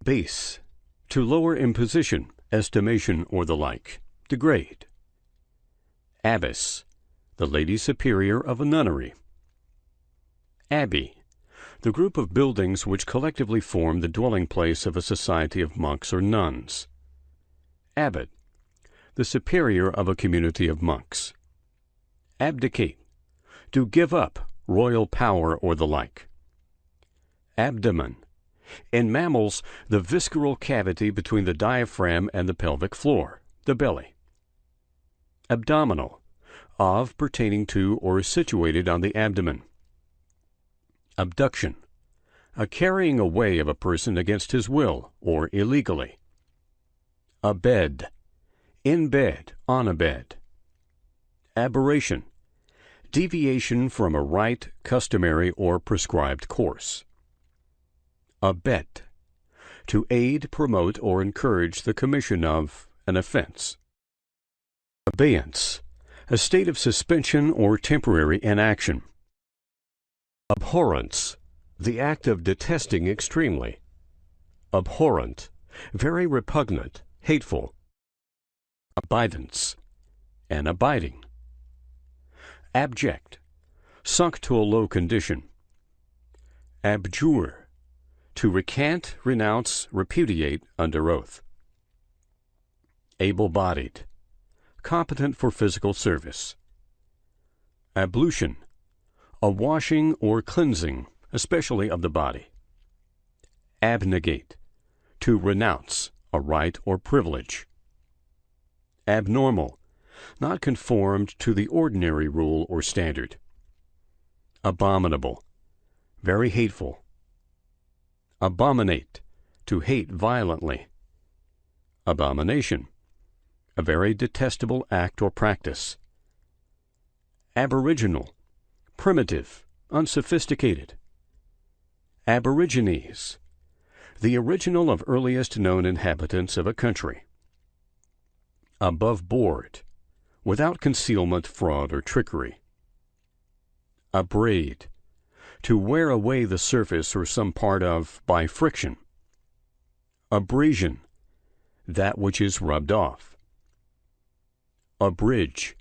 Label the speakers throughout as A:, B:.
A: Abase, to lower in position, estimation, or the like. Degrade. Abbess, the lady superior of a nunnery. Abbey, the group of buildings which collectively form the dwelling place of a society of monks or nuns. Abbot, the superior of a community of monks. Abdicate, to give up royal power or the like. Abdomen, in mammals, the visceral cavity between the diaphragm and the pelvic floor, the belly. Abdominal, of pertaining to or situated on the abdomen. Abduction, a carrying away of a person against his will or illegally. Abed, in bed, on a bed. Aberration, deviation from a right, customary, or prescribed course. Abet, to aid, promote, or encourage the commission of an offense. Abeyance, a state of suspension or temporary inaction. Abhorrence, the act of detesting extremely. Abhorrent, very repugnant, hateful. Abidance, an abiding. Abject, sunk to a low condition. Abjure, to recant, renounce, repudiate under oath. Able-bodied, competent for physical service. Ablution, a washing or cleansing, especially of the body. Abnegate, to renounce, a right or privilege. Abnormal, not conformed to the ordinary rule or standard. Abominable, very hateful. Abominate, to hate violently. Abomination, a very detestable act or practice. Aboriginal, primitive, unsophisticated. Aborigines, the original of earliest known inhabitants of a country. Above board, without concealment, fraud, or trickery. Abrade, to wear away the surface or some part of by friction. Abrasion, that which is rubbed off. Abridge,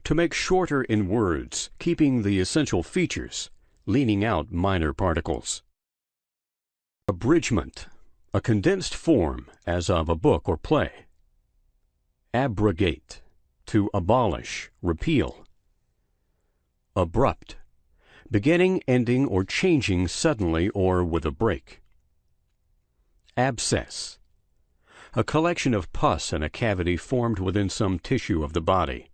A: to make shorter in words, keeping the essential features, leaning out minor particles. Abridgment, a condensed form, as of a book or play. Abrogate, to abolish, repeal. Abrupt, beginning, ending, or changing suddenly or with a break. Abscess, a collection of pus in a cavity formed within some tissue of the body.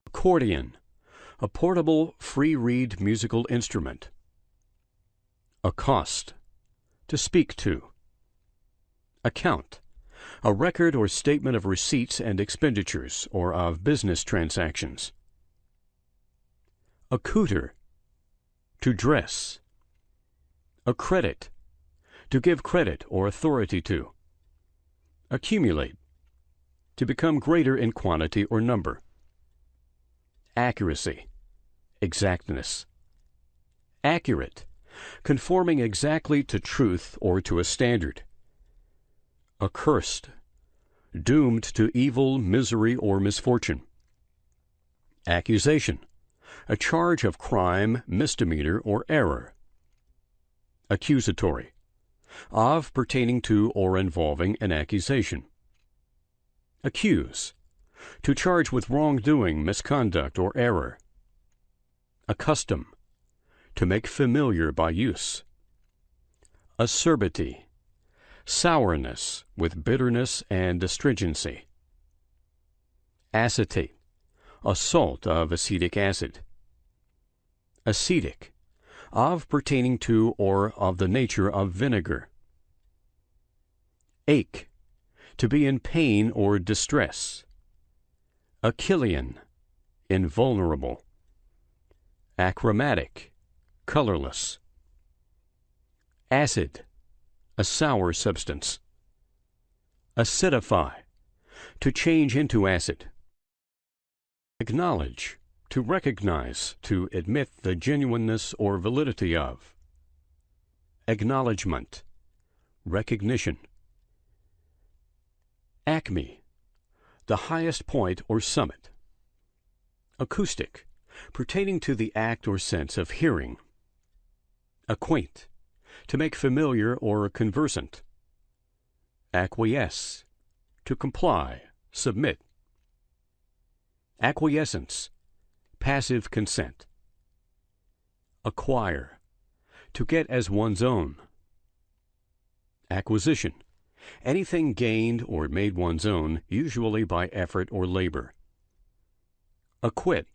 A: Accordion, a portable, free-reed musical instrument. Accost, to speak to. Account, a record or statement of receipts and expenditures, or of business transactions. Accouter, to dress. Accredit, to give credit or authority to. Accumulate, to become greater in quantity or number. Accuracy, exactness. Accurate, conforming exactly to truth or to a standard. Accursed, doomed to evil, misery, or misfortune. Accusation, a charge of crime, misdemeanor, or error. Accusatory, of pertaining to or involving an accusation. Accuse, to charge with wrongdoing, misconduct, or error. Accustom, to make familiar by use. Acerbity, sourness with bitterness and astringency. Acetate, a salt of acetic acid. Acetic, of pertaining to or of the nature of vinegar. Ache, to be in pain or distress. Achillean, invulnerable. Achromatic, colorless. Acid, a sour substance. Acidify, to change into acid. Acknowledge, to recognize, to admit the genuineness or validity of. acknowledgement, recognition. Acme, the highest point or summit. Acoustic, pertaining to the act or sense of hearing. Acquaint, to make familiar or conversant. Acquiesce, to comply, submit. Acquiescence, passive consent. Acquire, to get as one's own. Acquisition, anything gained or made one's own, usually by effort or labor. Acquit,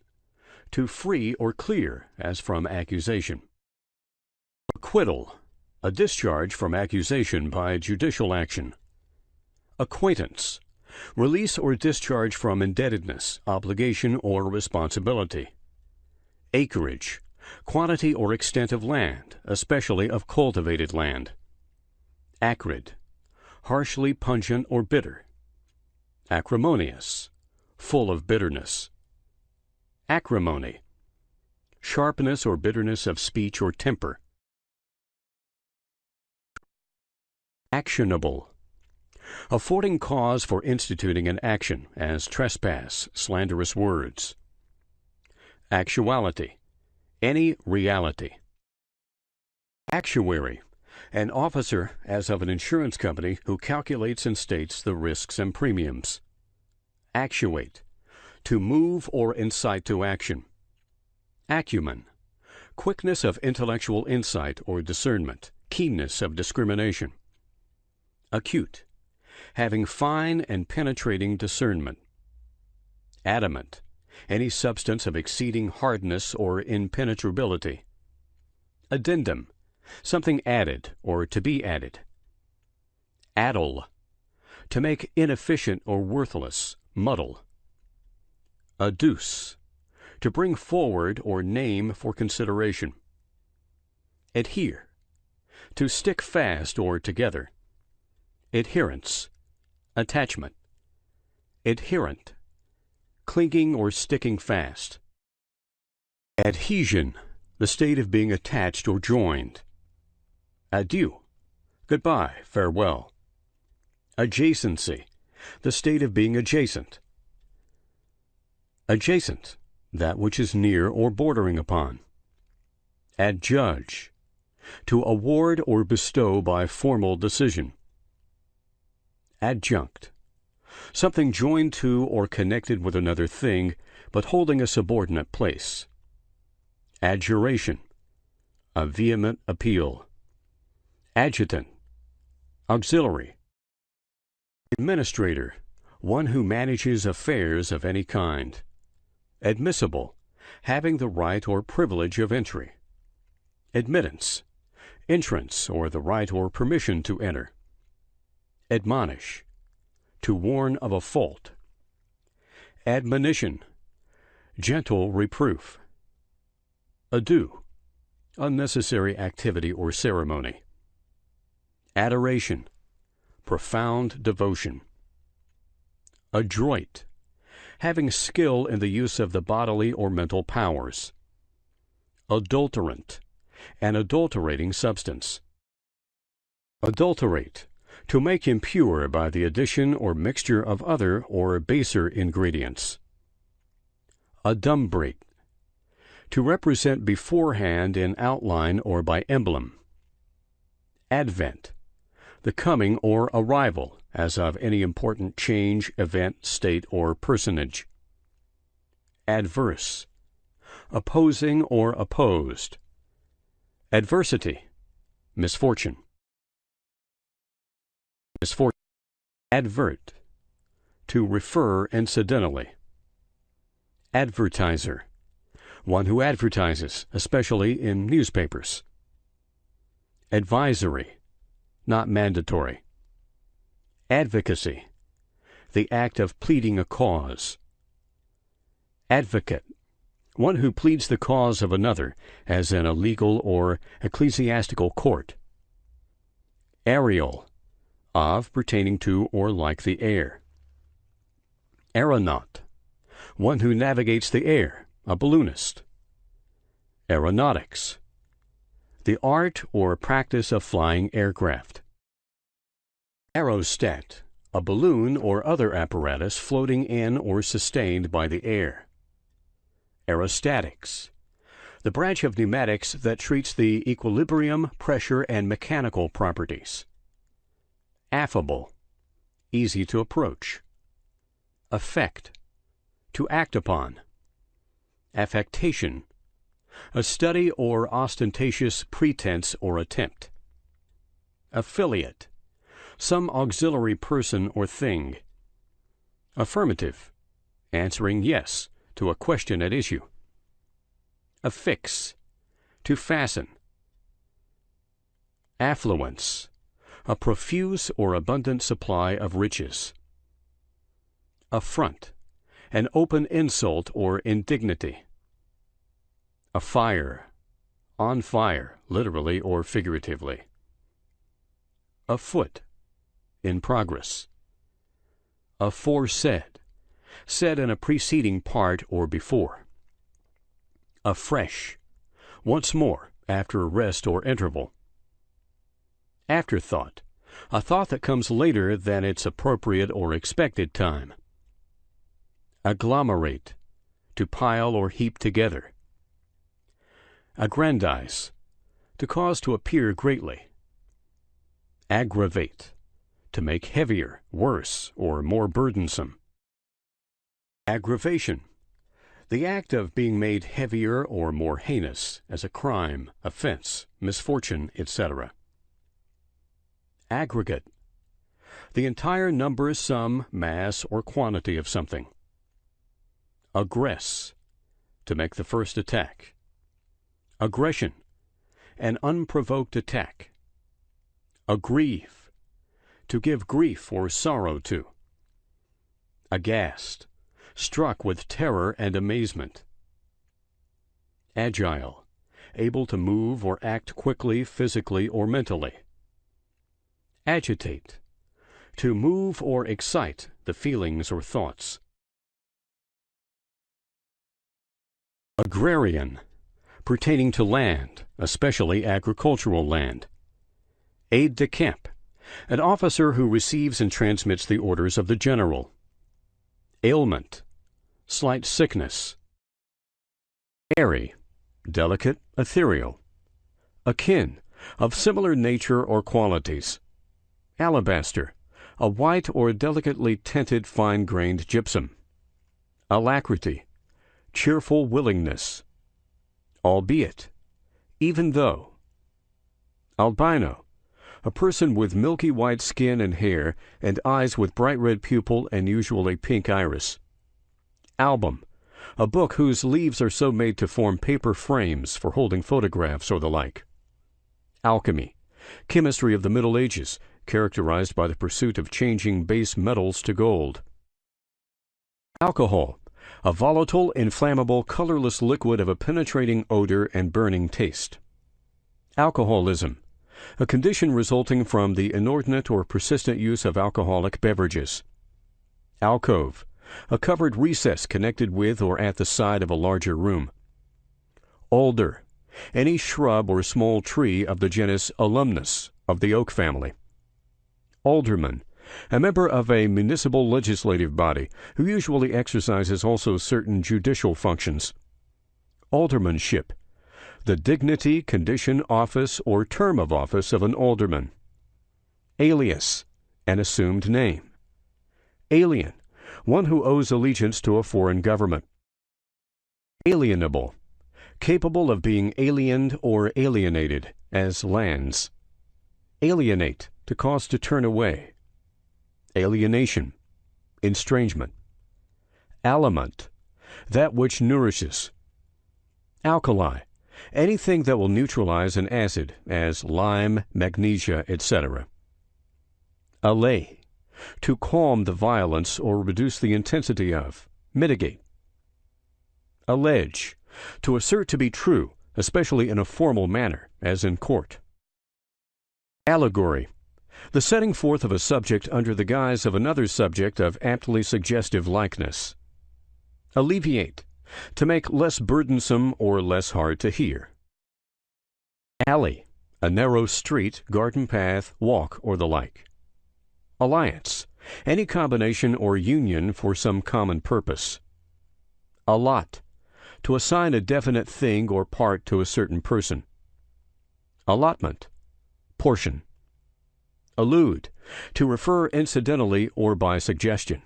A: to free or clear, as from accusation. Acquittal, a discharge from accusation by judicial action. Acquaintance, release or discharge from indebtedness, obligation, or responsibility. Acreage, quantity or extent of land, especially of cultivated land. Acrid, harshly pungent or bitter. Acrimonious, full of bitterness. Acrimony, sharpness or bitterness of speech or temper. Actionable, affording cause for instituting an action, as trespass, slanderous words. Actuality, any reality. Actuary, an officer, as of an insurance company, who calculates and states the risks and premiums. Actuate, to move or incite to action. Acumen, quickness of intellectual insight or discernment, keenness of discrimination. Acute, having fine and penetrating discernment. Adamant, any substance of exceeding hardness or impenetrability. Addendum, something added or to be added. Addle, to make inefficient or worthless, muddle. Adduce, to bring forward or name for consideration. Adhere, to stick fast or together. Adherence, attachment. Adherent, clinging or sticking fast. Adhesion, the state of being attached or joined. Adieu, goodbye, farewell. Adjacency, the state of being adjacent. Adjacent, that which is near or bordering upon. Adjudge, to award or bestow by formal decision. Adjunct, something joined to or connected with another thing, but holding a subordinate place. Adjuration, a vehement appeal. Adjutant, auxiliary. Administrator, one who manages affairs of any kind. Admissible, having the right or privilege of entry. Admittance, entrance or the right or permission to enter. Admonish, to warn of a fault. Admonition, gentle reproof. Ado, unnecessary activity or ceremony. Adoration, profound devotion. Adroit, having skill in the use of the bodily or mental powers. Adulterant, an adulterating substance. Adulterate, to make impure by the addition or mixture of other or baser ingredients. Adumbrate, to represent beforehand in outline or by emblem. Advent, the coming or arrival, as of any important change, event, state, or personage. Adverse, opposing or opposed. Adversity, misfortune. Misfortune. Advert, to refer incidentally. Advertiser, one who advertises, especially in newspapers. Advisory, not mandatory. Advocacy, the act of pleading a cause. Advocate, one who pleads the cause of another, as in a legal or ecclesiastical court. Aerial, of, pertaining to, or like the air. Aeronaut, one who navigates the air, a balloonist. Aeronautics, the art or practice of flying aircraft. Aerostat, a balloon or other apparatus floating in or sustained by the air. Aerostatics, the branch of pneumatics that treats the equilibrium, pressure, and mechanical properties. Affable, easy to approach. Affect, to act upon. Affectation, a study or ostentatious pretense or attempt. Affiliate, some auxiliary person or thing. Affirmative, answering yes to a question at issue. Affix, to fasten. Affluence, a profuse or abundant supply of riches. Affront, an open insult or indignity. Afire, on fire, literally or figuratively. Afoot, in progress. Aforesaid, said in a preceding part or before. Afresh, once more, after a rest or interval. Afterthought, a thought that comes later than its appropriate or expected time. Agglomerate, to pile or heap together. Aggrandize, to cause to appear greatly. Aggravate, to make heavier, worse, or more burdensome. Aggravation, the act of being made heavier or more heinous as a crime, offense, misfortune, etc. Aggregate, the entire number, sum, mass, or quantity of something. Aggress, to make the first attack. Aggression, an unprovoked attack. Aggrieve, to give grief or sorrow to. Aghast, struck with terror and amazement. Agile, able to move or act quickly, physically or mentally. Agitate, to move or excite the feelings or thoughts. Agrarian, pertaining to land, especially agricultural land. Aide de camp, an officer who receives and transmits the orders of the general. Ailment, slight sickness. Airy, delicate, ethereal. Akin, of similar nature or qualities. Alabaster, a white or delicately tinted fine-grained gypsum. Alacrity, cheerful willingness. Albeit, even though. Albino, a person with milky white skin and hair and eyes with bright red pupil and usually pink iris. Album, a book whose leaves are so made to form paper frames for holding photographs or the like. Alchemy, chemistry of the Middle Ages, characterized by the pursuit of changing base metals to gold. Alcohol, a volatile, inflammable, colorless liquid of a penetrating odor and burning taste. Alcoholism, a condition resulting from the inordinate or persistent use of alcoholic beverages. Alcove, a covered recess connected with or at the side of a larger room. Alder, any shrub or small tree of the genus Alumnus of the oak family. Alderman, a member of a municipal legislative body who usually exercises also certain judicial functions. Aldermanship, the dignity, condition, office, or term of office of an alderman. Alias, an assumed name. Alien, one who owes allegiance to a foreign government. Alienable, capable of being aliened or alienated, as lands. Alienate, to cause to turn away. Alienation, estrangement. Aliment, that which nourishes. Alkali, anything that will neutralize an acid, as lime, magnesia, etc. Allay, to calm the violence or reduce the intensity of, mitigate. Allege, to assert to be true, especially in a formal manner, as in court. Allegory, the setting forth of a subject under the guise of another subject of aptly suggestive likeness. Alleviate, to make less burdensome or less hard to hear. Alley, a narrow street, garden path, walk, or the like. Alliance, any combination or union for some common purpose. Allot, to assign a definite thing or part to a certain person. Allotment, portion. Allude, to refer incidentally or by suggestion.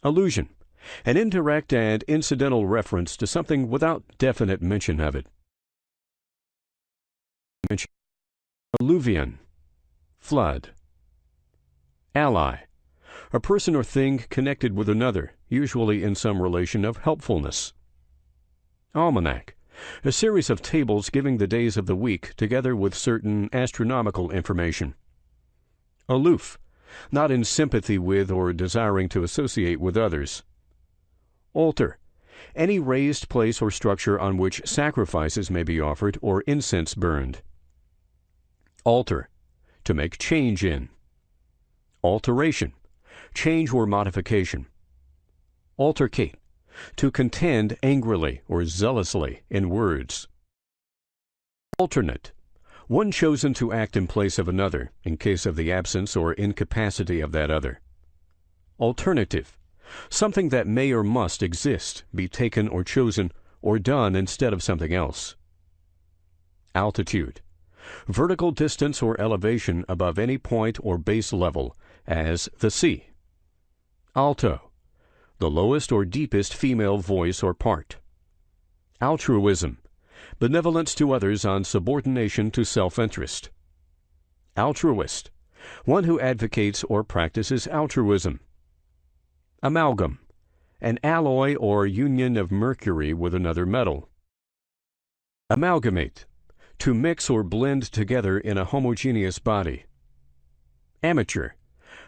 A: Allusion, an indirect and incidental reference to something without definite mention of it. Alluvion, flood. Ally, a person or thing connected with another, usually in some relation of helpfulness. Almanac, a series of tables giving the days of the week together with certain astronomical information. Aloof, not in sympathy with or desiring to associate with others. Altar, any raised place or structure on which sacrifices may be offered or incense burned. Alter, to make change in. Alteration, change or modification. Altercate, to contend angrily or zealously in words. Alternate, one chosen to act in place of another in case of the absence or incapacity of that other. Alternative, something that may or must exist, be taken or chosen, or done instead of something else. Altitude, vertical distance or elevation above any point or base level, as the sea. Alto, the lowest or deepest female voice or part. Altruism, benevolence to others on subordination to self-interest. Altruist, one who advocates or practices altruism. Amalgam, an alloy or union of mercury with another metal. Amalgamate, to mix or blend together in a homogeneous body. Amateur,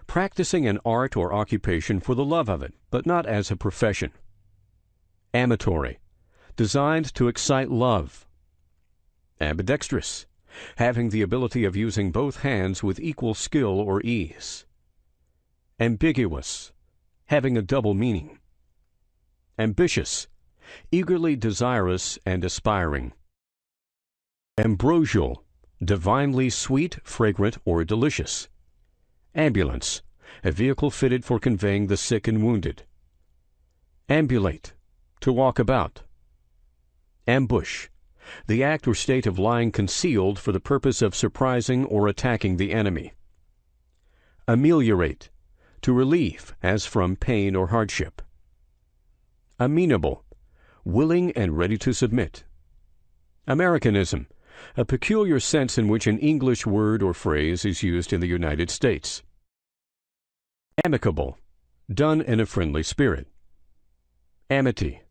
A: practicing an art or occupation for the love of it, but not as a profession. Amatory, designed to excite love. Ambidextrous, having the ability of using both hands with equal skill or ease. Ambiguous, having a double meaning. Ambitious, eagerly desirous and aspiring. Ambrosial, divinely sweet, fragrant, or delicious. Ambulance, a vehicle fitted for conveying the sick and wounded. Ambulate, to walk about. Ambush, the act or state of lying concealed for the purpose of surprising or attacking the enemy. Ameliorate, to relieve, as from pain or hardship. Amenable, willing and ready to submit. Americanism, a peculiar sense in which an English word or phrase is used in the United States. Amicable, done in a friendly spirit. Amity,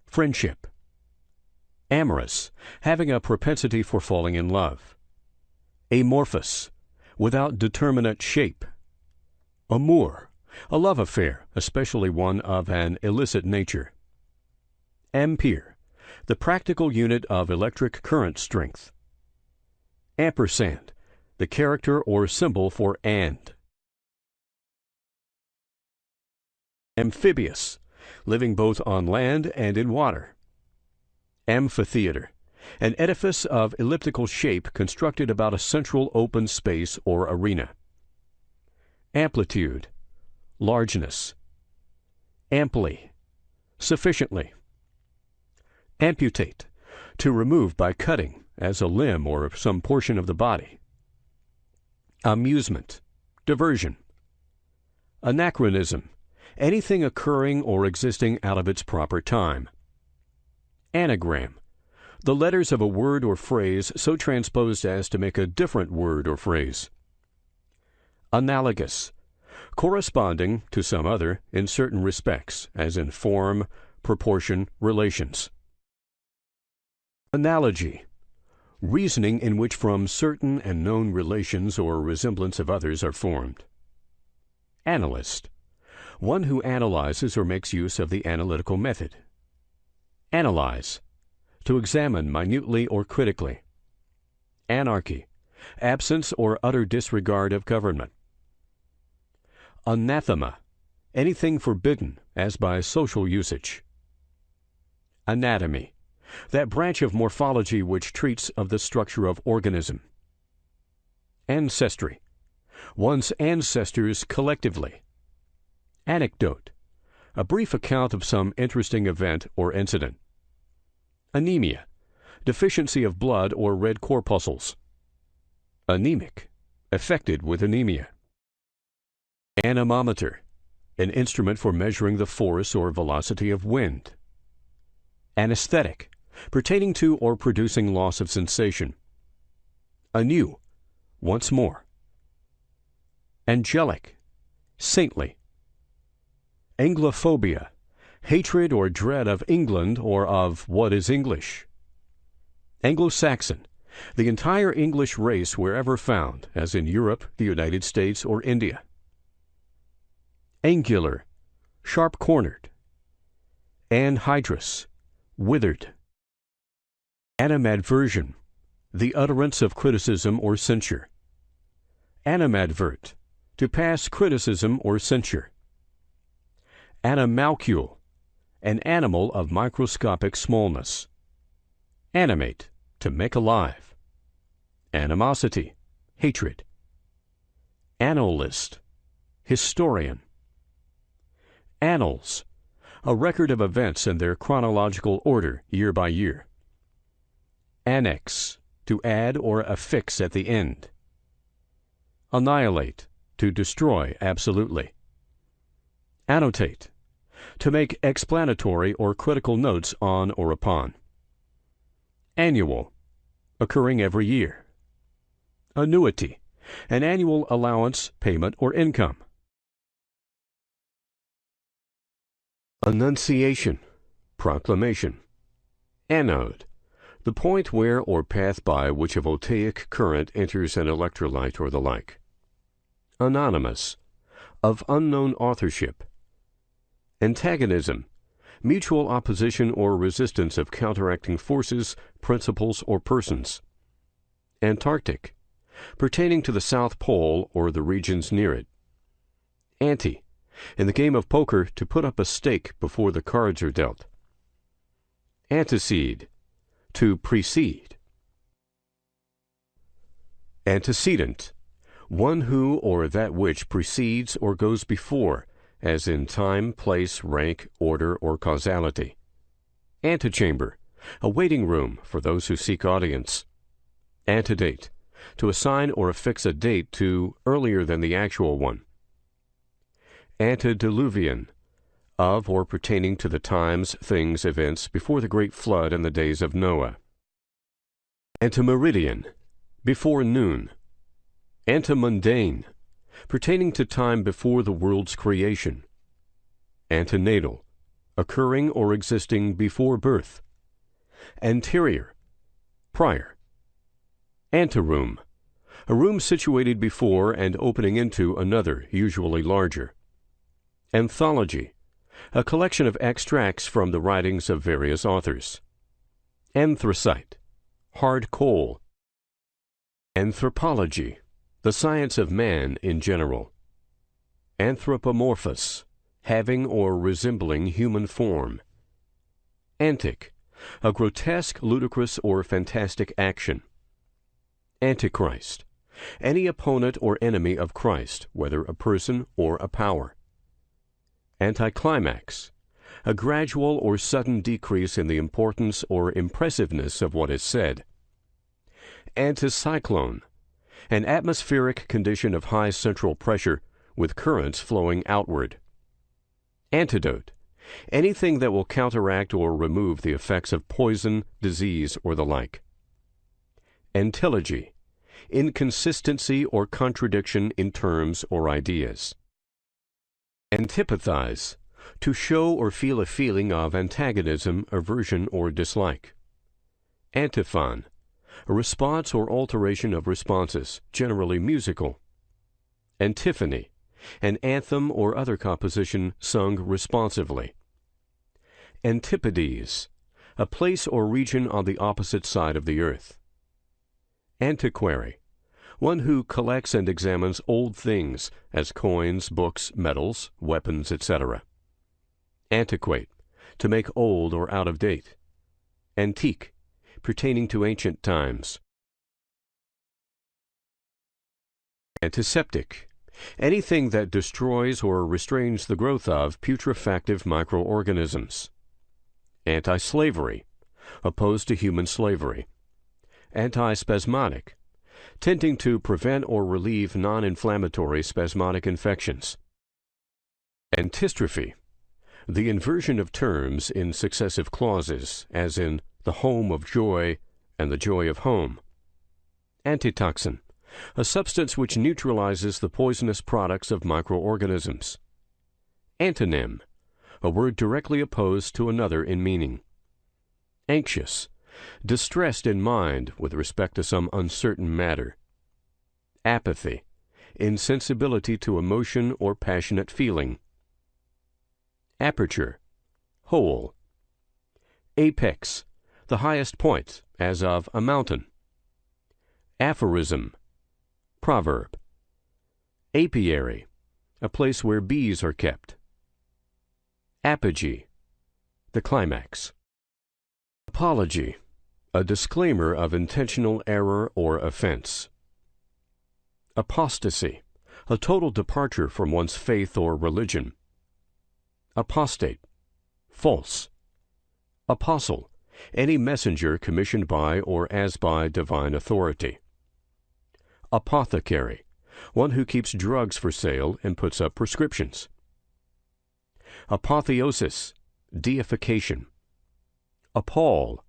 A: friendship. Amorous, having a propensity for falling in love. Amorphous, without determinate shape. Amour, a love affair, especially one of an illicit nature. Ampere, the practical unit of electric current strength. Ampersand, the character or symbol for and. Amphibious, living both on land and in water. Amphitheater, an edifice of elliptical shape constructed about a central open space or arena. Amplitude, largeness. Amply, sufficiently. Amputate, to remove by cutting, as a limb or some portion of the body. Amusement, diversion. Anachronism, anything occurring or existing out of its proper time. Anagram, the letters of a word or phrase so transposed as to make a different word or phrase. Analogous, corresponding to some other in certain respects, as in form, proportion, relations. Analogy, reasoning in which from certain and known relations or resemblance of others are formed. Analyst, one who analyzes or makes use of the analytical method. Analyze, to examine minutely or critically. Anarchy, absence or utter disregard of government. Anathema, anything forbidden, as by social usage. Anatomy, that branch of morphology which treats of the structure of organism. Ancestry, one's ancestors collectively. Anecdote, a brief account of some interesting event or incident. Anemia, deficiency of blood or red corpuscles. Anemic, affected with anemia. Anemometer, an instrument for measuring the force or velocity of wind. Anesthetic, pertaining to or producing loss of sensation. Anew, once more. Angelic, saintly. Anglophobia, hatred or dread of England or of what is English. Anglo-Saxon, the entire English race wherever found, as in Europe, the United States, or India. Angular, sharp-cornered. Anhydrous, withered. Animadversion, the utterance of criticism or censure. Animadvert, to pass criticism or censure. Animalcule, an animal of microscopic smallness. Animate, to make alive. Animosity, hatred. Annalist, historian. Annals, a record of events in their chronological order year by year. Annex, to add or affix at the end. Annihilate, to destroy absolutely. Annotate, to make explanatory or critical notes on or upon. Annual, occurring every year. Annuity, an annual allowance, payment, or income. Annunciation, proclamation. Anode, the point where or path by which a voltaic current enters an electrolyte or the like. Anonymous, of unknown authorship. Antagonism, mutual opposition or resistance of counteracting forces, principles, or persons. Antarctic, pertaining to the South Pole or the regions near it. Ante, in the game of poker, to put up a stake before the cards are dealt. Antecede, to precede. Antecedent, one who or that which precedes or goes before, as in time, place, rank, order, or causality. Antechamber, a waiting room for those who seek audience. Antedate, to assign or affix a date to earlier than the actual one. Antediluvian, of or pertaining to the times, things, events before the great flood and the days of Noah. Antemeridian, before noon. Antemundane, pertaining to time before the world's creation. Antenatal, occurring or existing before birth. Anterior, prior. Anteroom, a room situated before and opening into another, usually larger. Anthology, a collection of extracts from the writings of various authors. Anthracite, hard coal. Anthropology, the science of man in general. Anthropomorphous, having or resembling human form. Antic, a grotesque, ludicrous, or fantastic action. Antichrist, any opponent or enemy of Christ, whether a person or a power. Anticlimax, a gradual or sudden decrease in the importance or impressiveness of what is said. Anticyclone, an atmospheric condition of high central pressure with currents flowing outward. Antidote, anything that will counteract or remove the effects of poison, disease, or the like. Antilogy, inconsistency or contradiction in terms or ideas. Antipathize, to show or feel a feeling of antagonism, aversion, or dislike. Antiphon, a response or alteration of responses, generally musical. Antiphony, an anthem or other composition sung responsively. Antipodes, a place or region on the opposite side of the earth. Antiquary, one who collects and examines old things, as coins, books, medals, weapons, etc. Antiquate, to make old or out of date. Antique, pertaining to ancient times. Antiseptic, anything that destroys or restrains the growth of putrefactive microorganisms. Anti-slavery, opposed to human slavery. Antispasmodic, tending to prevent or relieve non-inflammatory spasmodic infections. Antistrophe, the inversion of terms in successive clauses, as in the home of joy and the joy of home. Antitoxin, a substance which neutralizes the poisonous products of microorganisms. Antonym, a word directly opposed to another in meaning. Anxious, distressed in mind with respect to some uncertain matter. Apathy, insensibility to emotion or passionate feeling. Aperture, hole. Apex, the highest point, as of a mountain. Aphorism, proverb. Apiary, a place where bees are kept. Apogee, the climax. Apology, a disclaimer of intentional error or offense. Apostasy, a total departure from one's faith or religion. Apostate, false. Apostle, any messenger commissioned by or as by divine authority. Apothecary, one who keeps drugs for sale and puts up prescriptions. Apotheosis, deification. Appall,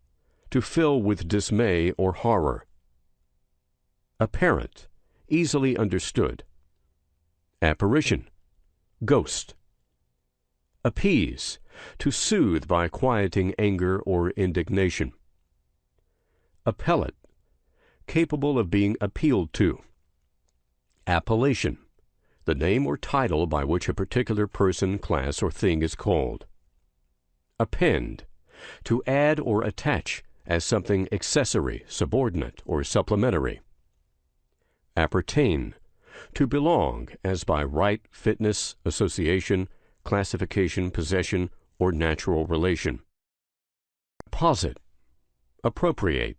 A: to fill with dismay or horror. Apparent, easily understood. Apparition, ghost. Appease, to soothe by quieting anger or indignation. Appellate, capable of being appealed to. Appellation, the name or title by which a particular person, class, or thing is called. Append, to add or attach as something accessory, subordinate, or supplementary. Appertain, to belong as by right, fitness, association, classification, possession, or natural relation. Apposite, appropriate.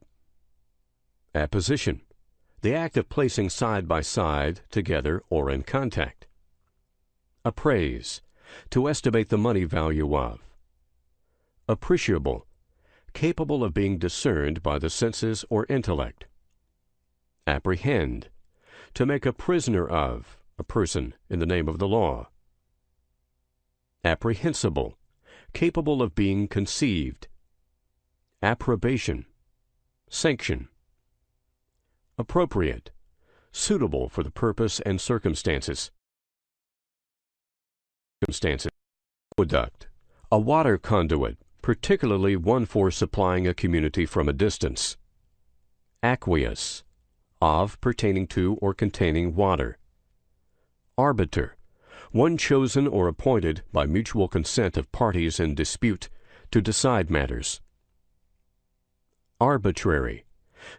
A: Apposition, the act of placing side by side, together, or in contact. Appraise, to estimate the money value of. Appreciable, capable of being discerned by the senses or intellect. Apprehend, to make a prisoner of a person in the name of the law. Apprehensible, capable of being conceived. Approbation, sanction. Appropriate, suitable for the purpose and circumstances. Aqueduct, a water conduit, particularly one for supplying a community from a distance. Aqueous, of, pertaining to, or containing water. Arbiter, one chosen or appointed by mutual consent of parties in dispute to decide matters. Arbitrary,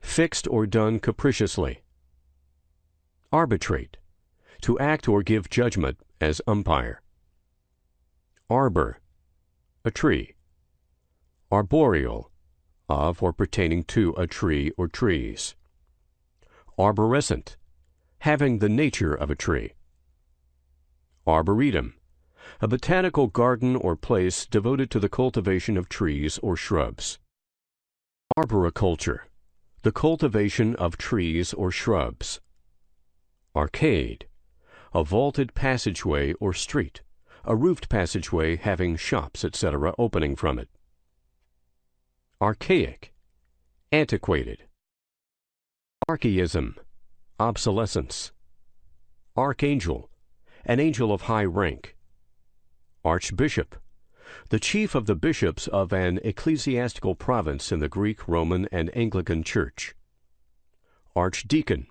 A: fixed or done capriciously. Arbitrate, to act or give judgment as umpire. Arbor, a tree. Arboreal, of or pertaining to a tree or trees. Arborescent, having the nature of a tree. Arboretum, a botanical garden or place devoted to the cultivation of trees or shrubs. Arboriculture, the cultivation of trees or shrubs. Arcade, a vaulted passageway or street, a roofed passageway having shops, etc., opening from it. Archaic, antiquated. Archaism, obsolescence. Archangel, an angel of high rank. Archbishop, the chief of the bishops of an ecclesiastical province in the Greek, Roman, and Anglican Church. Archdeacon,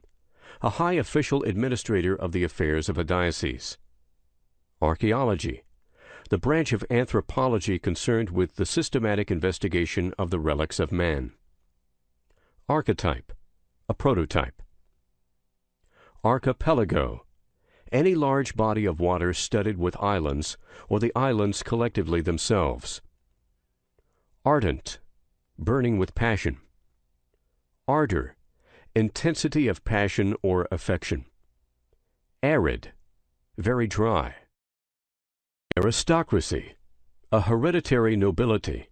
A: a high official administrator of the affairs of a diocese. Archaeology, the branch of anthropology concerned with the systematic investigation of the relics of man. Archetype, a prototype. Archipelago, any large body of water studded with islands, or the islands collectively themselves. Ardent, burning with passion. Ardor, intensity of passion or affection. Arid, very dry. Aristocracy, a hereditary nobility.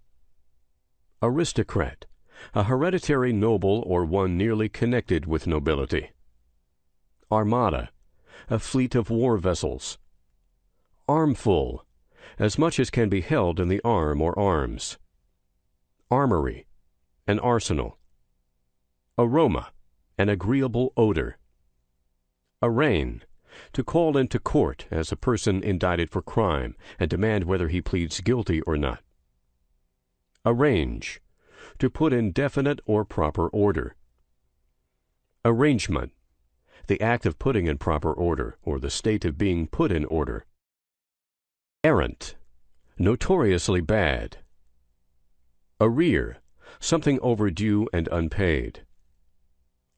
A: Aristocrat, a hereditary noble or one nearly connected with nobility. Armada, a fleet of war vessels. Armful, as much as can be held in the arm or arms. Armory, an arsenal. Aroma, an agreeable odor. Arraign, to call into court as a person indicted for crime and demand whether he pleads guilty or not. Arrange, to put in definite or proper order. Arrangement, the act of putting in proper order, or the state of being put in order. Errant, notoriously bad. Arrear, something overdue and unpaid.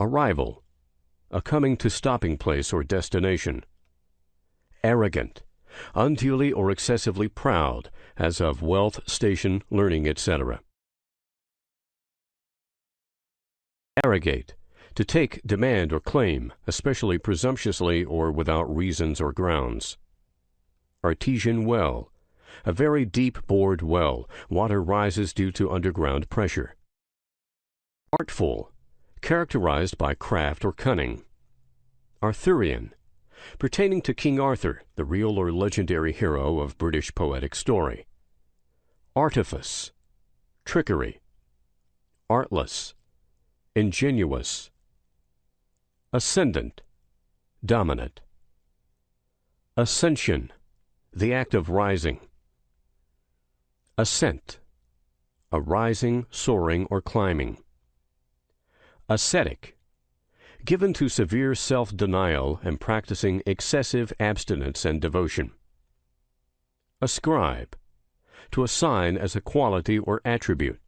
A: Arrival, a coming to stopping place or destination. Arrogant, unduly or excessively proud, as of wealth, station, learning, etc. Arrogate, to take, demand, or claim, especially presumptuously or without reasons or grounds. Artesian well, a very deep-bored well. Water rises due to underground pressure. Artful, characterized by craft or cunning. Arthurian, pertaining to King Arthur, the real or legendary hero of British poetic story. Artifice, trickery. Artless, ingenuous. Ascendant, dominant. Ascension, the act of rising. Ascent, a rising, soaring, or climbing. Ascetic, given to severe self-denial and practicing excessive abstinence and devotion. Ascribe, to assign as a quality or attribute.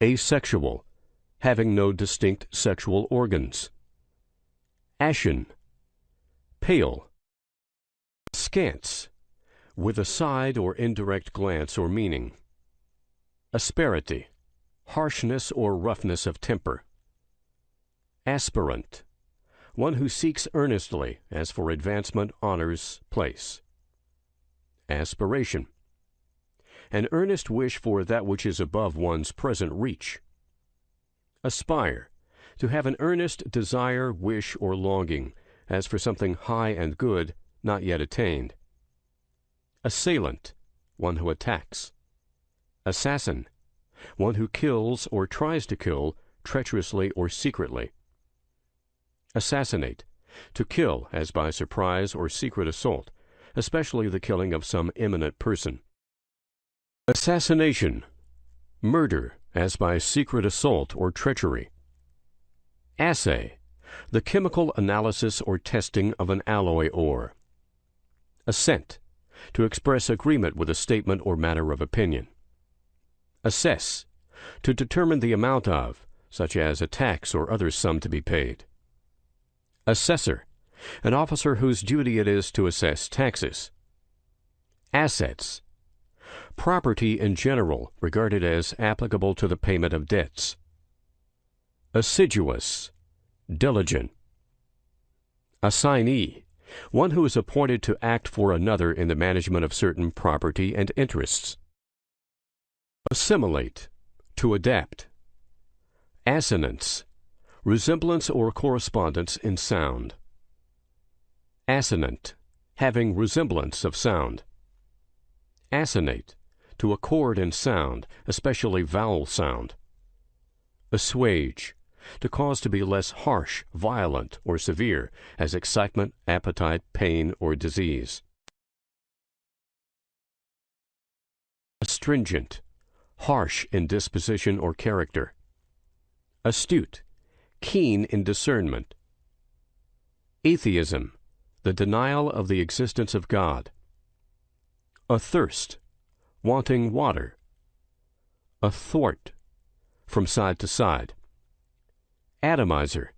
A: Asexual, having no distinct sexual organs. Ashen, pale. Askance, with a side or indirect glance or meaning. Asperity, harshness or roughness of temper. Aspirant, one who seeks earnestly, as for advancement, honors, place. Aspiration, an earnest wish for that which is above one's present reach. Aspire, to have an earnest desire, wish, or longing, as for something high and good, not yet attained. Assailant, one who attacks. Assassin, one who kills or tries to kill, treacherously or secretly. Assassinate, to kill as by surprise or secret assault, especially the killing of some eminent person. Assassination, murder as by secret assault or treachery. Assay, the chemical analysis or testing of an alloy ore. Assent, to express agreement with a statement or matter of opinion. Assess, to determine the amount of, such as a tax or other sum to be paid. Assessor, an officer whose duty it is to assess taxes. Assets, property in general regarded as applicable to the payment of debts. Assiduous, diligent. Assignee, one who is appointed to act for another in the management of certain property and interests. Assimilate, to adapt. Assonance, resemblance or correspondence in sound. Assonant, having resemblance of sound. Assonate, to accord in sound, especially vowel sound. Assuage, to cause to be less harsh, violent, or severe, as excitement, appetite, pain, or disease. Astringent, harsh in disposition or character. Astute, keen in discernment. Atheism, the denial of the existence of God. Athirst, wanting water. Athwart, from side to side. Atomizer,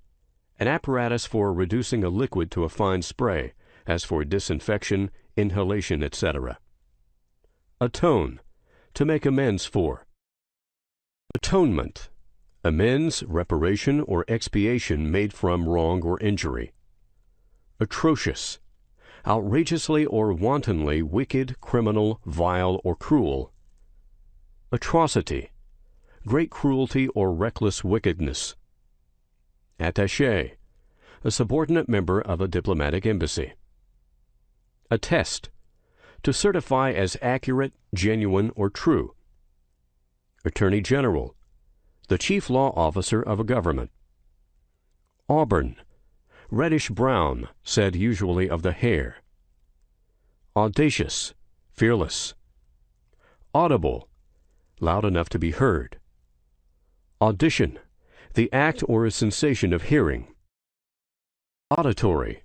A: an apparatus for reducing a liquid to a fine spray, as for disinfection, inhalation, etc. Atone, to make amends for. Atonement, amends, reparation, or expiation made from wrong or injury. Atrocious, outrageously or wantonly wicked, criminal, vile, or cruel. Atrocity, great cruelty or reckless wickedness. Attaché, a subordinate member of a diplomatic embassy. Attest, to certify as accurate, genuine, or true. Attorney General, the chief law officer of a government. Auburn, reddish-brown, said usually of the hair. Audacious, fearless. Audible, loud enough to be heard. Audition, the act or a sensation of hearing. Auditory,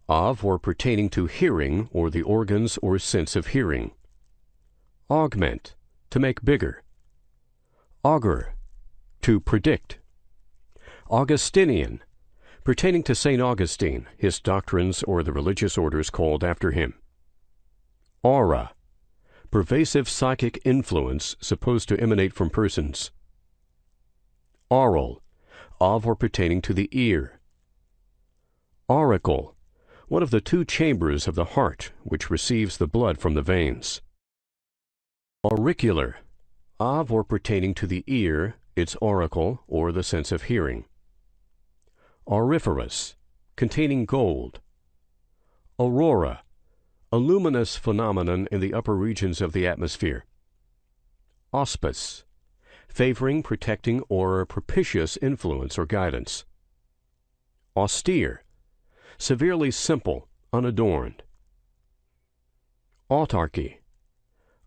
A: of or pertaining to hearing or the organs or sense of hearing. Augment, to make bigger. Augur, to predict. Augustinian, pertaining to St. Augustine, his doctrines or the religious orders called after him. Aura, pervasive psychic influence supposed to emanate from persons. Aural, of or pertaining to the ear. Auricle, one of the two chambers of the heart which receives the blood from the veins. Auricular, of or pertaining to the ear, its auricle, or the sense of hearing. Auriferous, containing gold. Aurora, a luminous phenomenon in the upper regions of the atmosphere. Auspice, favoring, protecting, or propitious influence or guidance. Austere, severely simple, unadorned. Autarky,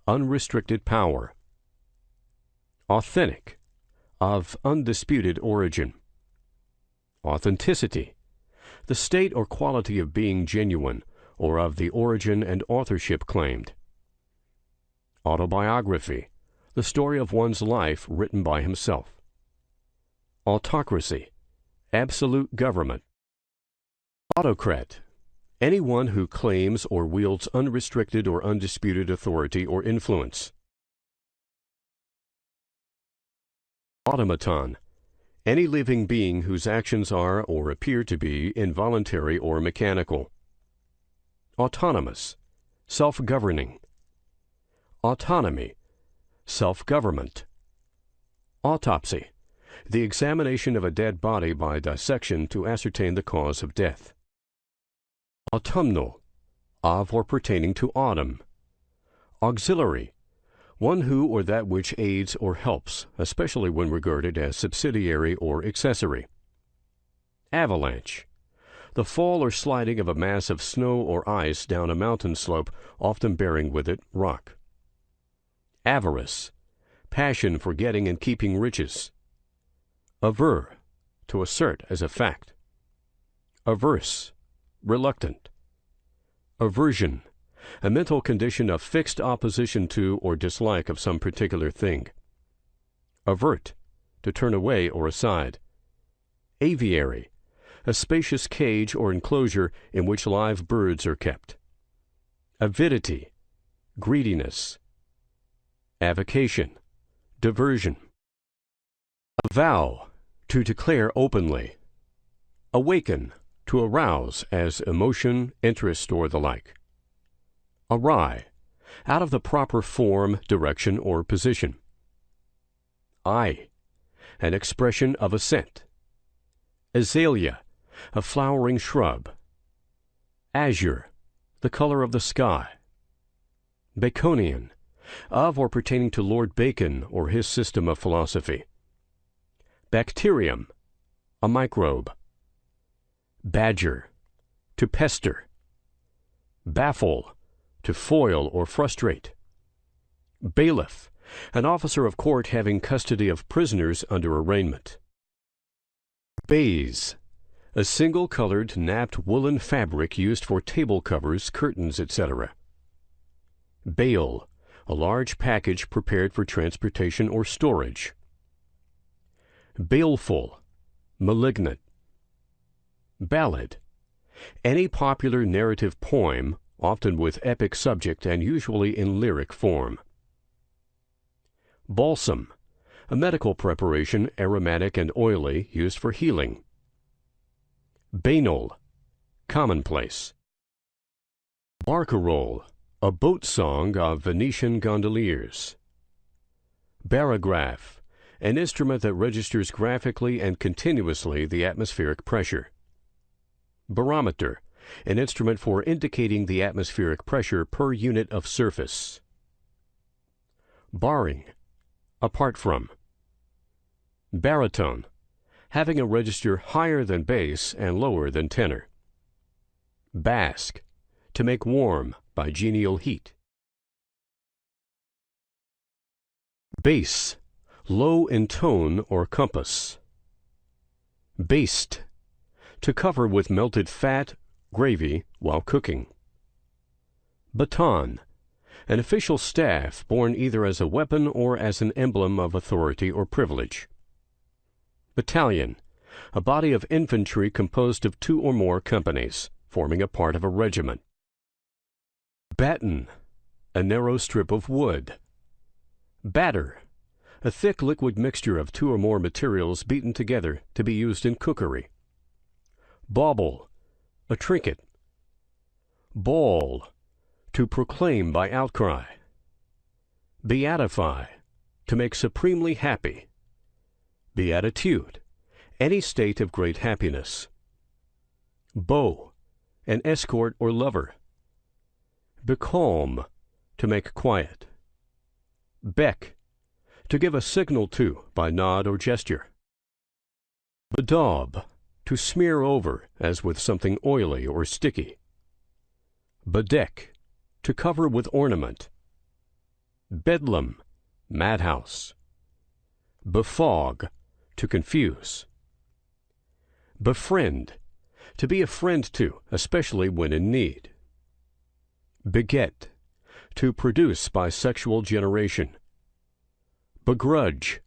A: unrestricted power. Authentic, of undisputed origin. Authenticity, the state or quality of being genuine, or of the origin and authorship claimed. Autobiography, the story of one's life written by himself. Autocracy, absolute government. Autocrat, anyone who claims or wields unrestricted or undisputed authority or influence. Automaton, any living being whose actions are or appear to be involuntary or mechanical. Autonomous, self-governing. Autonomy, self-government. Autopsy, the examination of a dead body by dissection to ascertain the cause of death. Autumnal, of or pertaining to autumn. Auxiliary, one who or that which aids or helps, especially when regarded as subsidiary or accessory. Avalanche, the fall or sliding of a mass of snow or ice down a mountain slope, often bearing with it rock. Avarice, passion for getting and keeping riches. Aver, to assert as a fact. Averse, reluctant. Aversion, a mental condition of fixed opposition to or dislike of some particular thing. Avert, to turn away or aside. Aviary, a spacious cage or enclosure in which live birds are kept. Avidity, greediness. Avocation, diversion. Avow, to declare openly. Awaken, to arouse as emotion, interest, or the like. Awry, out of the proper form, direction, or position. Eye, an expression of assent. Azalea, a flowering shrub. Azure, the color of the sky. Baconian, of or pertaining to Lord Bacon or his system of philosophy. Bacterium, a microbe. Badger, to pester. Baffle, to foil or frustrate. Bailiff, an officer of court having custody of prisoners under arraignment. Baize, a single-colored napped woolen fabric used for table covers, curtains, etc. Bale, a large package prepared for transportation or storage. Baleful, malignant. Ballad, any popular narrative poem, often with epic subject and usually in lyric form. Balsam, a medical preparation, aromatic and oily, used for healing. Banal, commonplace. Barcarolle, a boat song of Venetian gondoliers. Barograph, an instrument that registers graphically and continuously the atmospheric pressure. Barometer, an instrument for indicating the atmospheric pressure per unit of surface. Barring, apart from. Baritone, having a register higher than bass and lower than tenor. Bask, to make warm by genial heat. Bass, low in tone or compass. Baste, to cover with melted fat, gravy, while cooking. Baton, an official staff borne either as a weapon or as an emblem of authority or privilege. Battalion, a body of infantry composed of 2 or more companies, forming a part of a regiment. Batten, a narrow strip of wood. Batter, a thick liquid mixture of 2 or more materials beaten together to be used in cookery. Bauble, a trinket. Bawl, to proclaim by outcry. Beatify, to make supremely happy. Beatitude, any state of great happiness. Beau, an escort or lover. Becalm, to make quiet. Bec, to give a signal to by nod or gesture. Bedaub, to smear over as with something oily or sticky. Bedeck, to cover with ornament. Bedlam, madhouse. Befog, to confuse. Befriend, to be a friend to, especially when in need. Beget, to produce by sexual generation. Begrudge,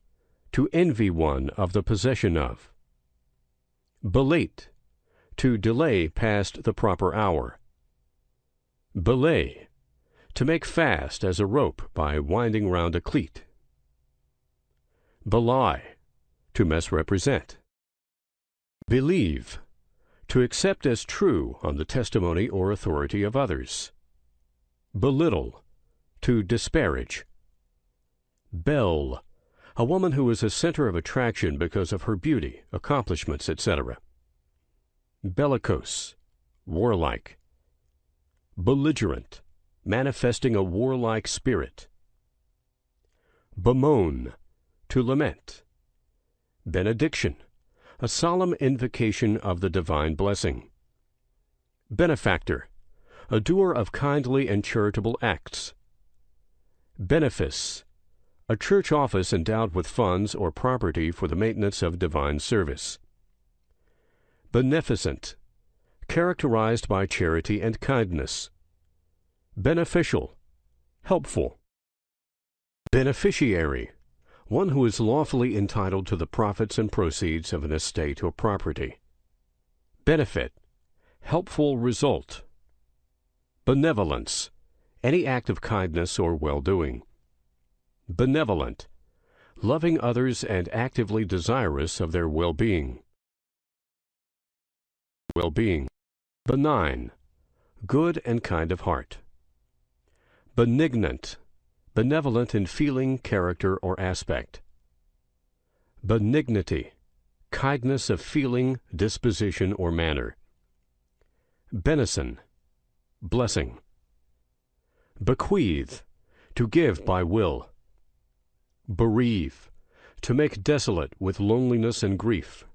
A: to envy one of the possession of. Belate, to delay past the proper hour. Belay, to make fast as a rope by winding round a cleat. Belie, to misrepresent. Believe, to accept as true on the testimony or authority of others. Belittle, to disparage. Belle, a woman who is a center of attraction because of her beauty, accomplishments, etc. Bellicose, warlike. Belligerent, manifesting a warlike spirit. Bemoan, to lament. Benediction, a solemn invocation of the divine blessing. Benefactor, a doer of kindly and charitable acts. Benefice, a church office endowed with funds or property for the maintenance of divine service. Beneficent, characterized by charity and kindness. Beneficial, helpful. Beneficiary, one who is lawfully entitled to the profits and proceeds of an estate or property. Benefit, helpful result. Benevolence, any act of kindness or well-doing. Benevolent, loving others and actively desirous of their well-being. Well-being. Benign, good and kind of heart. Benignant, benevolent in feeling, character, or aspect. Benignity, kindness of feeling, disposition, or manner. Benison, blessing. Bequeath, to give by will. Bereave, to make desolate with loneliness and grief.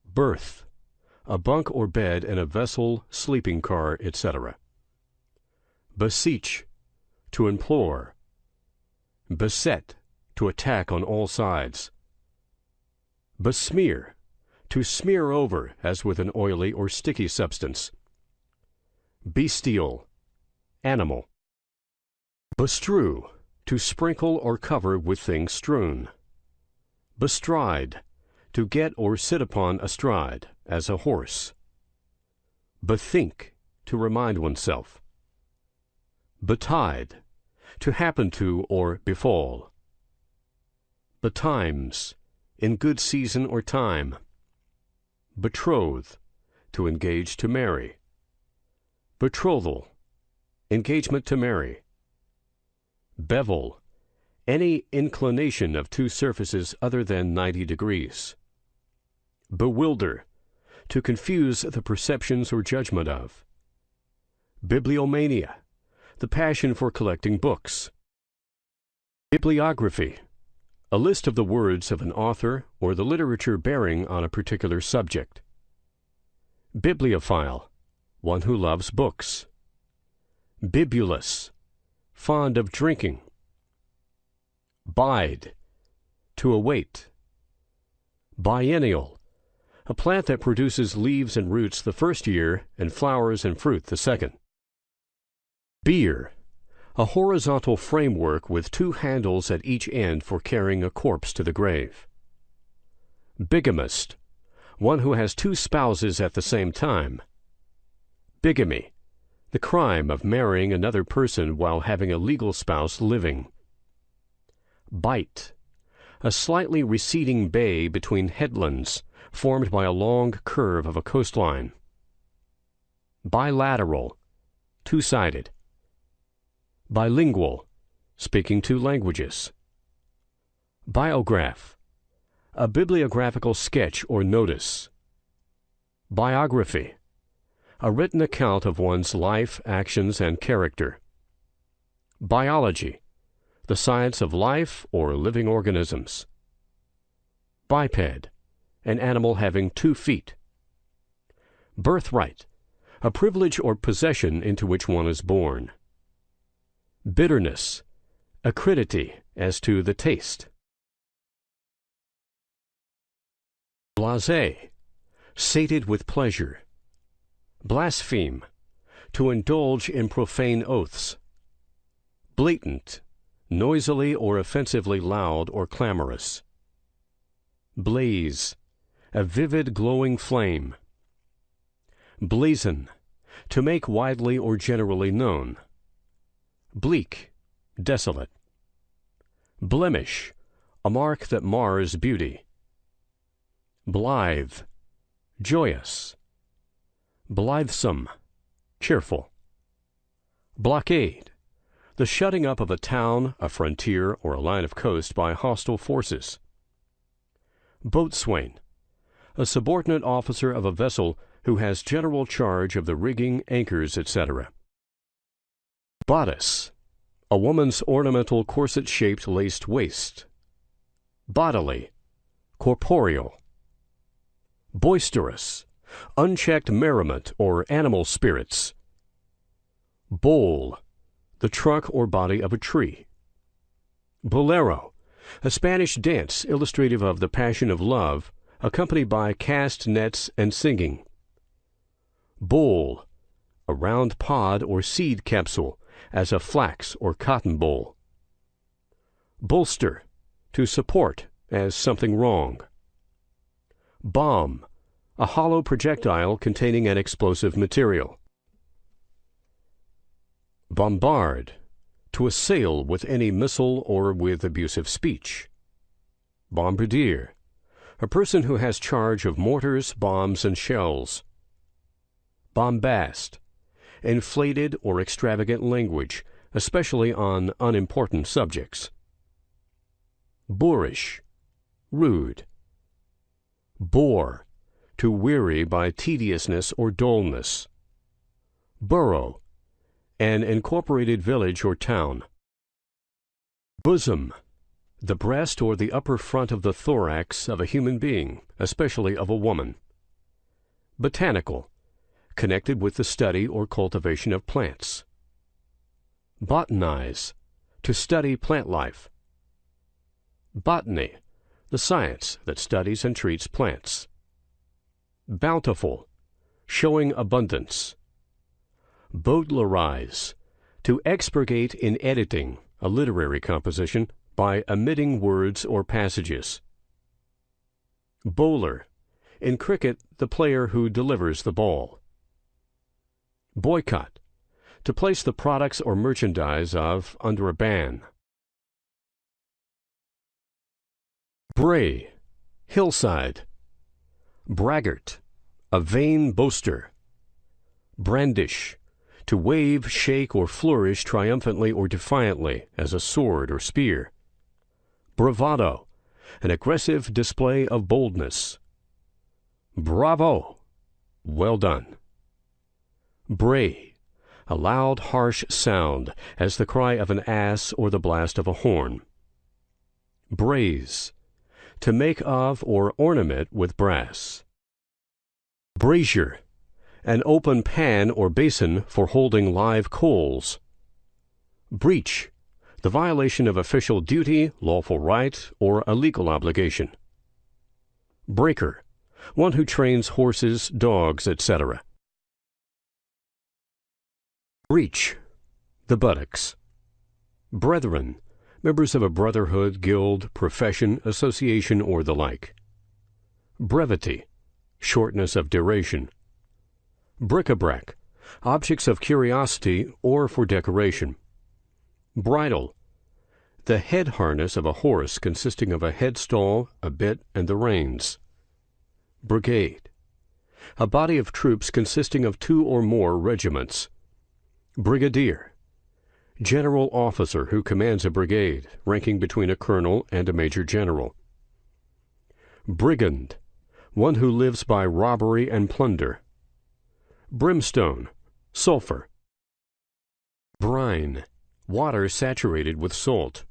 A: Berth, a bunk or bed in a vessel, sleeping car, etc. Beseech, to implore. Beset, to attack on all sides. Besmear, to smear over as with an oily or sticky substance. Bestial, animal. Bestrew, to sprinkle or cover with things strewn. Bestride, to get or sit upon astride, as a horse. Bethink, to remind oneself. Betide, to happen to or befall. The times, in good season or time. Betroth, to engage to marry. Betrothal, engagement to marry. Bevel, any inclination of two surfaces other than 90 degrees. Bewilder, to confuse the perceptions or judgment of. Bibliomania, the passion for collecting books. Bibliography, a list of the words of an author or the literature bearing on a particular subject. Bibliophile, one who loves books. Bibulous, fond of drinking. Bide, to await. Biennial, a plant that produces leaves and roots the first year and flowers and fruit the second. Bier, a horizontal framework with two handles at each end for carrying a corpse to the grave. Bigamist, one who has two spouses at the same time. Bigamy, the crime of marrying another person while having a legal spouse living. Bight, a slightly receding bay between headlands formed by a long curve of a coastline. Bilateral, two-sided. Bilingual, speaking two languages. Biograph, a bibliographical sketch or notice. Biography, a written account of one's life, actions, and character. Biology, the science of life or living organisms. Biped, an animal having 2 feet. Birthright, a privilege or possession into which one is born. Bitterness, acridity as to the taste. Blasé, sated with pleasure. Blaspheme, to indulge in profane oaths. Blatant, noisily or offensively loud or clamorous. Blaze, a vivid glowing flame. Blazon, to make widely or generally known. Bleak, desolate. Blemish, a mark that mars beauty. Blithe, joyous. Blithesome, cheerful. Blockade, the shutting up of a town, a frontier, or a line of coast by hostile forces. Boatswain, a subordinate officer of a vessel who has general charge of the rigging, anchors, etc. Bodice, a woman's ornamental corset-shaped laced waist. Bodily, corporeal. Boisterous, unchecked merriment or animal spirits. Bole, the trunk or body of a tree. Bolero, a Spanish dance illustrative of the passion of love, accompanied by cast nets and singing. Boll, a round pod or seed capsule, as a flax or cotton boll. Bolster, to support, as something wrong. Bomb, a hollow projectile containing an explosive material. Bombard, to assail with any missile or with abusive speech. Bombardier, a person who has charge of mortars, bombs, and shells. Bombast, inflated or extravagant language, especially on unimportant subjects. Boorish, rude. Bore, to weary by tediousness or dullness. Borough, an incorporated village or town. Bosom, the breast or the upper front of the thorax of a human being, especially of a woman. Botanical, connected with the study or cultivation of plants. Botanize, to study plant life. Botany, the science that studies and treats plants. Bountiful, showing abundance. Bowdlerize, to expurgate in editing, a literary composition, by omitting words or passages. Bowler, in cricket, the player who delivers the ball. Boycott, to place the products or merchandise of under a ban. Bray, hillside. Braggart, a vain boaster. Brandish, to wave, shake, or flourish triumphantly or defiantly as a sword or spear. Bravado, an aggressive display of boldness. Bravo, well done. Bray, a loud, harsh sound, as the cry of an ass or the blast of a horn. Braze, to make of or ornament with brass. Brazier, an open pan or basin for holding live coals. Breach, the violation of official duty, lawful right, or a legal obligation. Breaker, one who trains horses, dogs, etc. Breech, the buttocks. Brethren, members of a brotherhood, guild, profession, association, or the like. Brevity, shortness of duration. Bric-a-brac, objects of curiosity or for decoration. Bridle, the head harness of a horse consisting of a headstall, a bit, and the reins. Brigade, a body of troops consisting of 2 or more regiments. Brigadier, general officer who commands a brigade, ranking between a colonel and a major general. Brigand, one who lives by robbery and plunder. Brimstone, sulfur. Brine, water saturated with salt.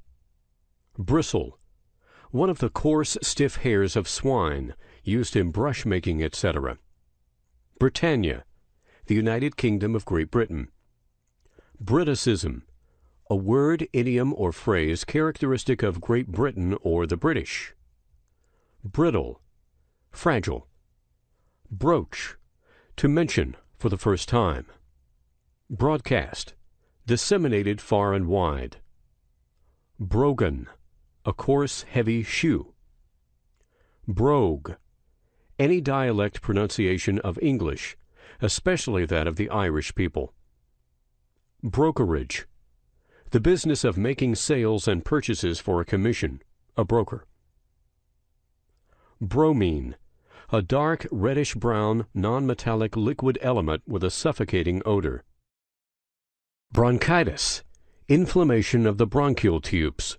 A: Bristle, one of the coarse, stiff hairs of swine, used in brush-making, etc. Britannia, the United Kingdom of Great Britain. Briticism, a word, idiom, or phrase characteristic of Great Britain or the British. Brittle, fragile. Broach, to mention for the first time. Broadcast, disseminated far and wide. Brogan, a coarse, heavy shoe. Brogue, any dialect pronunciation of English, especially that of the Irish people. Brokerage, the business of making sales and purchases for a commission, a broker. Bromine, a dark reddish-brown, non-metallic liquid element with a suffocating odor. Bronchitis, inflammation of the bronchial tubes.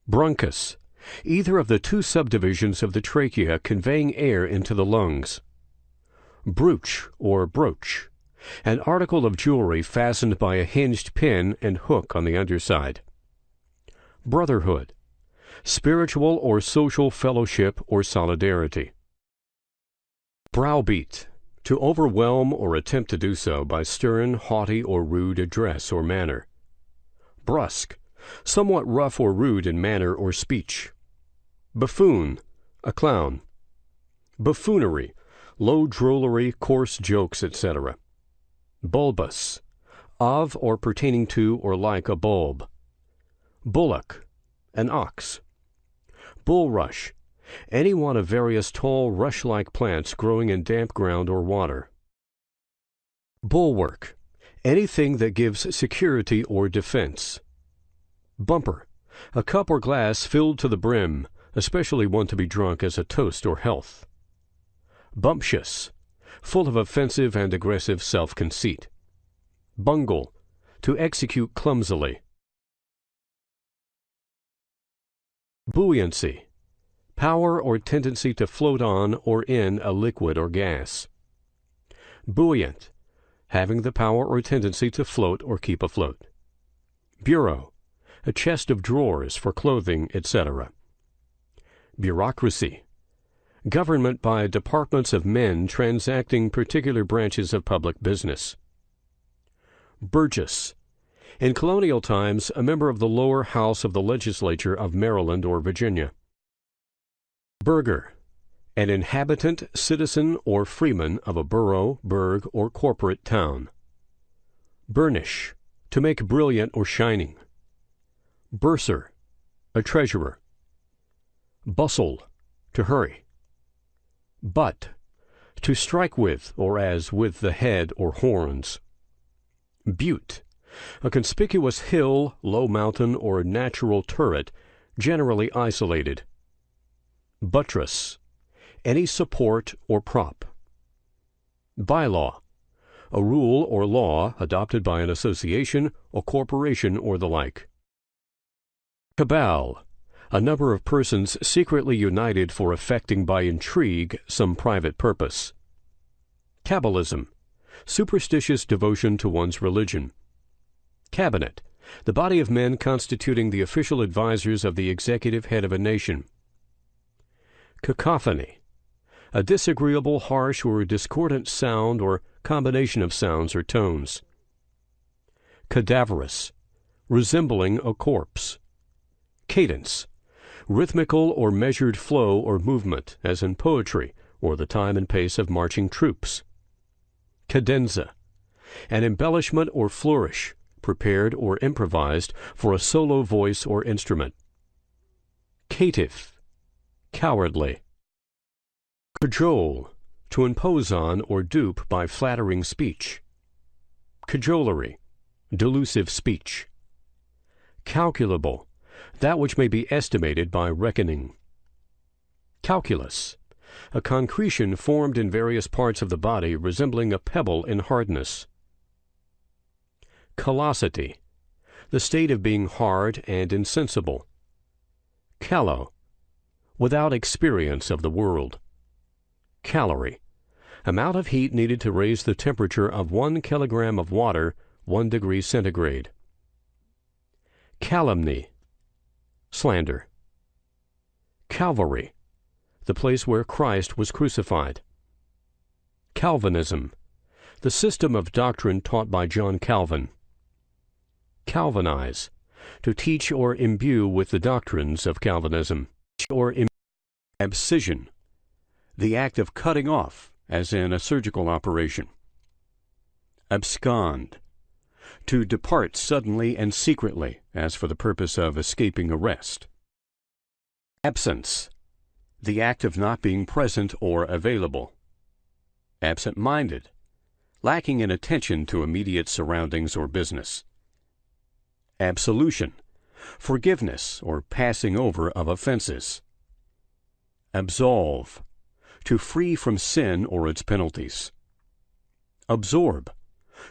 A: Bronchus, either of the 2 subdivisions of the trachea conveying air into the lungs. Brooch or brooch, an article of jewelry fastened by a hinged pin and hook on the underside. Brotherhood, spiritual or social fellowship or solidarity. Browbeat, to overwhelm or attempt to do so by stern, haughty, or rude address or manner. Brusque, somewhat rough or rude in manner or speech. Buffoon, a clown. Buffoonery, low drollery, coarse jokes, etc. Bulbous, of or pertaining to or like a bulb. Bullock, an ox. Bulrush, any one of various tall rush-like plants growing in damp ground or water. Bulwark, anything that gives security or defense. Bumper, a cup or glass filled to the brim, especially one to be drunk as a toast or health. Bumptious, full of offensive and aggressive self-conceit. Bungle, to execute clumsily. Buoyancy, power or tendency to float on or in a liquid or gas. Buoyant, having the power or tendency to float or keep afloat. Bureau, a chest of drawers for clothing, etc. Bureaucracy, government by departments of men transacting particular branches of public business. Burgess, in colonial times a member of the lower house of the legislature of Maryland or Virginia. Burgher, an inhabitant, citizen, or freeman of a borough, burg, or corporate town. Burnish, to make brilliant or shining. Bursar, a treasurer. Bustle, to hurry. Butt, to strike with or as with the head or horns. Butte, a conspicuous hill, low mountain, or natural turret, generally isolated. Buttress, any support or prop. Bylaw, a rule or law adopted by an association, a corporation, or the like. Cabal, a number of persons secretly united for effecting by intrigue some private purpose. Kabbalism, superstitious devotion to one's religion. Cabinet, the body of men constituting the official advisers of the executive head of a nation. Cacophony, a disagreeable, harsh, or discordant sound or combination of sounds or tones. Cadaverous, resembling a corpse. Cadence, rhythmical or measured flow or movement, as in poetry, or the time and pace of marching troops. Cadenza, an embellishment or flourish, prepared or improvised for a solo voice or instrument. Caitiff, cowardly. Cajole, to impose on or dupe by flattering speech. Cajolery, delusive speech. Calculable, that which may be estimated by reckoning. Calculus, a concretion formed in various parts of the body resembling a pebble in hardness. Callosity, the state of being hard and insensible. Callow, without experience of the world. Calorie, amount of heat needed to raise the temperature of 1 kilogram of water 1 degree centigrade. Calumny, slander. Calvary, the place where Christ was crucified. Calvinism, the system of doctrine taught by John Calvin. Calvinize, to teach or imbue with the doctrines of Calvinism. Abscission, the act of cutting off, as in a surgical operation. Abscond, to depart suddenly and secretly, as for the purpose of escaping arrest. Absence, the act of not being present or available. Absent-minded, lacking in attention to immediate surroundings or business. Absolution, forgiveness or passing over of offenses. Absolve, to free from sin or its penalties. Absorb,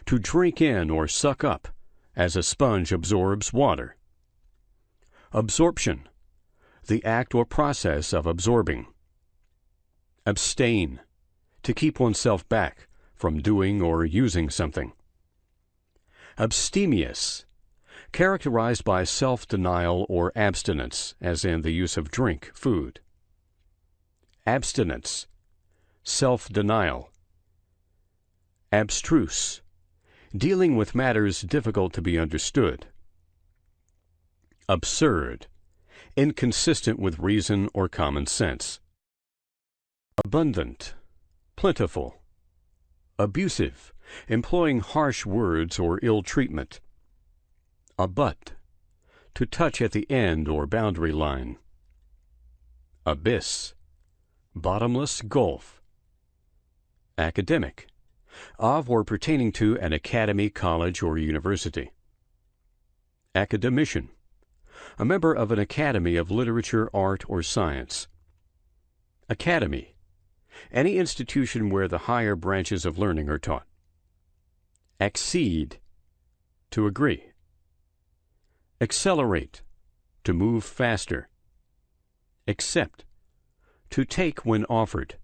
A: to drink in or suck up, as a sponge absorbs water. Absorption, the act or process of absorbing. Abstain, to keep oneself back from doing or using something. Abstemious, characterized by self-denial or abstinence, as in the use of drink, food. Abstinence, self-denial. Abstruse, dealing with matters difficult to be understood. Absurd, inconsistent with reason or common sense. Abundant, plentiful. Abusive, employing harsh words or ill treatment. Abut, to touch at the end or boundary line. Abyss, bottomless gulf. Academic, of or pertaining to an academy, college, or university. Academician, a member of an academy of literature, art, or science. Academy, any institution where the higher branches of learning are taught. Accede, to agree. Accelerate, to move faster. Accept, to take when offered.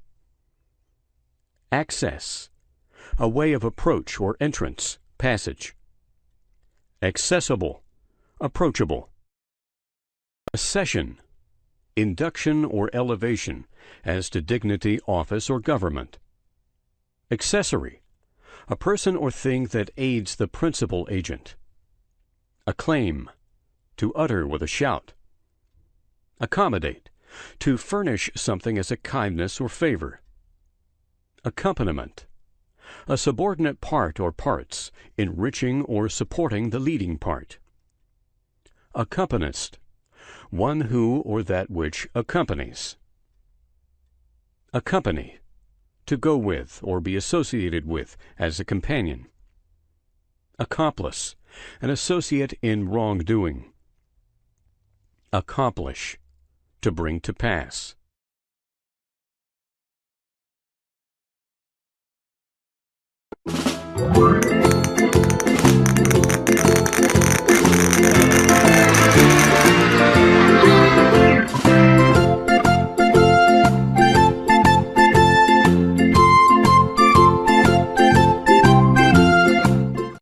A: Access, a way of approach or entrance, passage. Accessible, approachable. Accession, induction or elevation, as to dignity, office, or government. Accessory, a person or thing that aids the principal agent. Acclaim, to utter with a shout. Accommodate, to furnish something as a kindness or favor. Accompaniment, a subordinate part or parts, enriching or supporting the leading part. Accompanist, one who or that which accompanies. Accompany, to go with or be associated with as a companion. Accomplice, an associate in wrongdoing. Accomplish, to bring to pass.